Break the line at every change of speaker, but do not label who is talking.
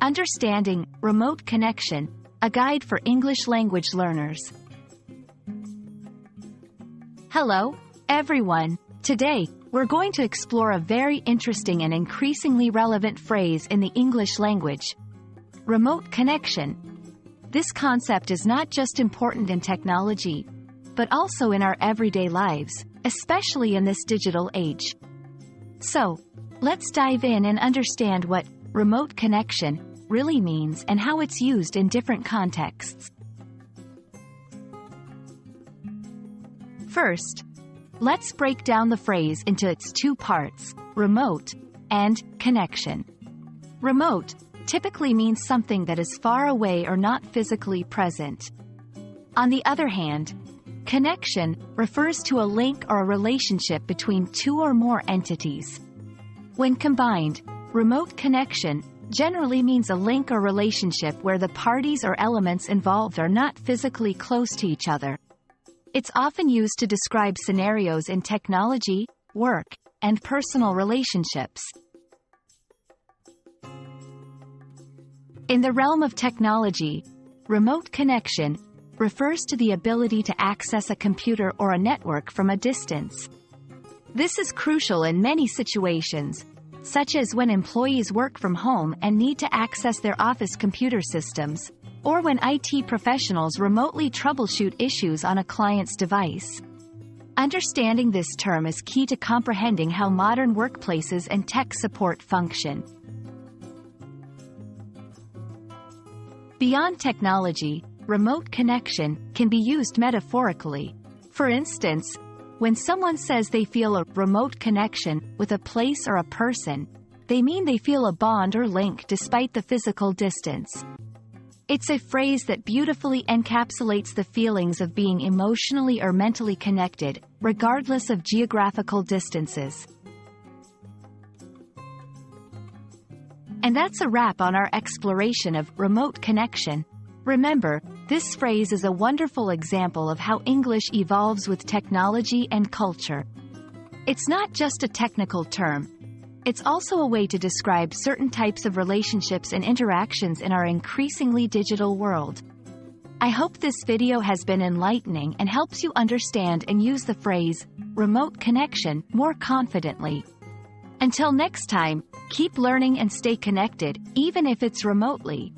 Understanding Remote Connection, a guide for English language learners. Hello, everyone. Today, we're going to explore a very interesting and increasingly relevant phrase in the English language: remote connection. This concept is not just important in technology, but also in our everyday lives, especially in this digital age. So, let's dive in and understand what remote connection really means and how it's used in different contexts. First, let's break down the phrase into its two parts: remote and connection. Remote typically means something that is far away or not physically present. On the other hand, connection refers to a link or a relationship between two or more entities. When combined, remote connection generally means a link or relationship where the parties or elements involved are not physically close to each other. It's often used to describe scenarios in technology, work, and personal relationships. In the realm of technology, remote connection refers to the ability to access a computer or a network from a distance. This is crucial in many situations, such as when employees work from home and need to access their office computer systems, or when IT professionals remotely troubleshoot issues on a client's device. Understanding this term is key to comprehending how modern workplaces and tech support function. Beyond technology, remote connection can be used metaphorically. For instance, when someone says they feel a remote connection with a place or a person, they mean they feel a bond or link despite the physical distance. It's a phrase that beautifully encapsulates the feelings of being emotionally or mentally connected, regardless of geographical distances. And that's a wrap on our exploration of remote connection. Remember, this phrase is a wonderful example of how English evolves with technology and culture. It's not just a technical term. It's also a way to describe certain types of relationships and interactions in our increasingly digital world. I hope this video has been enlightening and helps you understand and use the phrase remote connection more confidently. Until next time, keep learning and stay connected, even if it's remotely.